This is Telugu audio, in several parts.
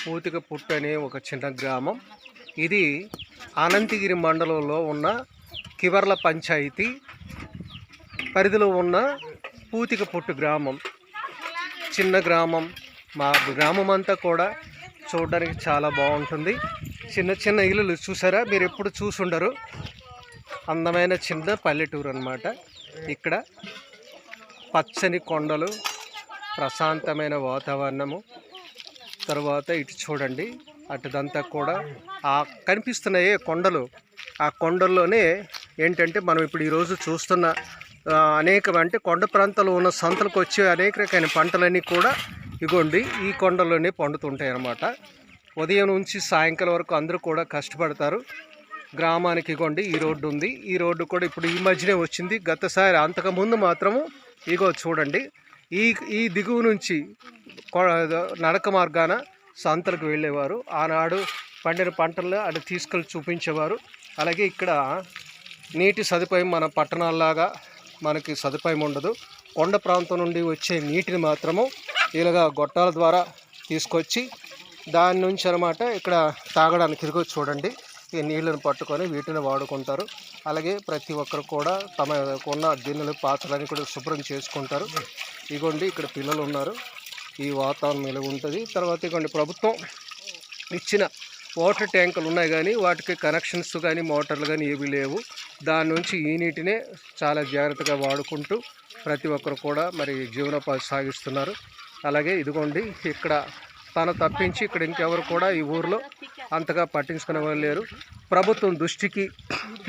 పూతిక పుట్టు అనే ఒక చిన్న గ్రామం. ఇది అనంతగిరి మండలంలో ఉన్న కివర్ల పంచాయతీ పరిధిలో ఉన్న పూతిక పుట్టు గ్రామం. చిన్న గ్రామం. మా గ్రామం అంతా కూడా చూడడానికి చాలా బాగుంటుంది. చిన్న చిన్న ఇల్లులు చూసారా, మీరు ఎప్పుడు చూసుండరు. అందమైన చిన్న పల్లెటూరు అన్నమాట. ఇక్కడ పచ్చని కొండలు, ప్రశాంతమైన వాతావరణము. తర్వాత ఇటు చూడండి, అటుదంతా కూడా ఆ కనిపిస్తున్నాయే కొండలు. ఆ కొండల్లోనే ఏంటంటే మనం ఇప్పుడు ఈరోజు చూస్తున్న అనేక అంటే కొండ ప్రాంతాల్లో ఉన్న సంతలకు వచ్చే అనేక రకమైన పంటలన్నీ కూడా ఇగోండి ఈ కొండల్లోనే పండుతుంటాయి అన్నమాట. ఉదయం నుంచి సాయంకాలం వరకు అందరూ కూడా కష్టపడతారు. గ్రామానికి ఇగోండి ఈ రోడ్డు ఉంది. ఈ రోడ్డు కూడా ఇప్పుడు ఈ మధ్యనే వచ్చింది. గతసారి అంతకుముందు మాత్రము ఇగో చూడండి ఈ దిగువ నుంచి నడక మార్గాన సంతలకు వెళ్ళేవారు. ఆనాడు పండిన పంటల్లో అటు తీసుకెళ్ళి చూపించేవారు. అలాగే ఇక్కడ నీటి సదుపాయం మన పట్టణాల్లాగా మనకి సదుపాయం ఉండదు. కొండ ప్రాంతం నుండి వచ్చే నీటిని మాత్రము ఇలాగా గొట్టాల ద్వారా తీసుకొచ్చి దాని నుంచి అనమాట ఇక్కడ తాగడానికి తిరిగి చూడండి ఈ నీళ్ళను పట్టుకొని వీటిని వాడుకుంటారు. అలాగే ప్రతి ఒక్కరు కూడా తమ ఉన్న గిన్నెలు పాత్రలని కూడా శుభ్రం చేసుకుంటారు. ఇగోండి ఇక్కడ పిల్లలు ఉన్నారు. ఈ వాతావరణం ఇలా ఉంటుంది. తర్వాత ఇగోండి ప్రభుత్వం ఇచ్చిన వాటర్ ట్యాంకులు ఉన్నాయి, కానీ వాటికి కనెక్షన్స్ కానీ మోటార్లు కానీ ఏవి లేవు. దాని నుంచి ఈ నీటినే చాలా జాగ్రత్తగా వాడుకుంటూ ప్రతి ఒక్కరు కూడా మరి జీవనోపాధి సాగిస్తున్నారు. అలాగే ఇదిగోండి ఇక్కడ తను తప్పించి ఇక్కడ ఇంకెవరు కూడా ఈ ఊరిలో అంతగా పట్టించుకునే వాళ్ళు లేరు. ప్రభుత్వం దృష్టికి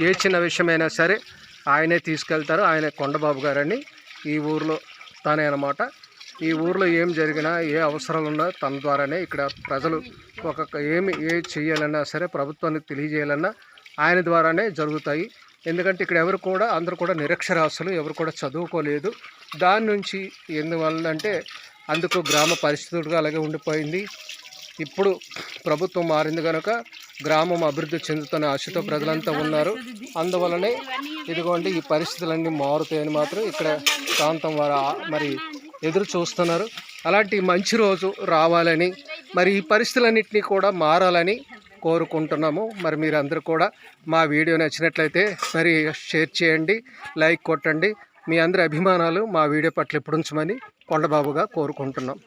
ఏ చిన్న విషయమైనా సరే ఆయనే తీసుకెళ్తారు. ఆయన కొండబాబు గారని ఈ ఊరిలో తానే అన్నమాట. ఈ ఊరిలో ఏం జరిగినా ఏ అవసరాలు ఉన్నా తన ద్వారానే ఇక్కడ ప్రజలు ఏ చేయాలన్నా సరే ప్రభుత్వానికి తెలియజేయాలన్నా ఆయన ద్వారానే జరుగుతాయి. ఎందుకంటే ఇక్కడ ఎవరు కూడా అందరూ కూడా నిరక్షరాస్యులు, ఎవరు కూడా చదువుకోలేదు. దాని నుంచి ఎందువల్ల అంటే అందుకు గ్రామ పరిస్థితులుగా అలాగే ఉండిపోయింది. ఇప్పుడు ప్రభుత్వం మారింది కనుక గ్రామం అభివృద్ధి చెందుతున్న ఆశతో ప్రజలంతా ఉన్నారు. అందువలనే ఇదిగోండి ఈ పరిస్థితులన్నీ మారుతాయని మాత్రం ఇక్కడ ప్రాంతం వారు మరి ఎదురు చూస్తున్నారు. అలాంటి మంచి రోజు రావాలని మరి ఈ పరిస్థితులన్నింటినీ కూడా మారాలని కోరుకుంటున్నాము. మరి మీరందరూ కూడా మా వీడియో నచ్చినట్లయితే మరి షేర్ చేయండి, లైక్ కొట్టండి. మీ అందరి అభిమానాలు మా వీడియో పట్ల ఎప్పుడు ఉంచమని కొండబాబుగా కోరుకుంటున్నాం.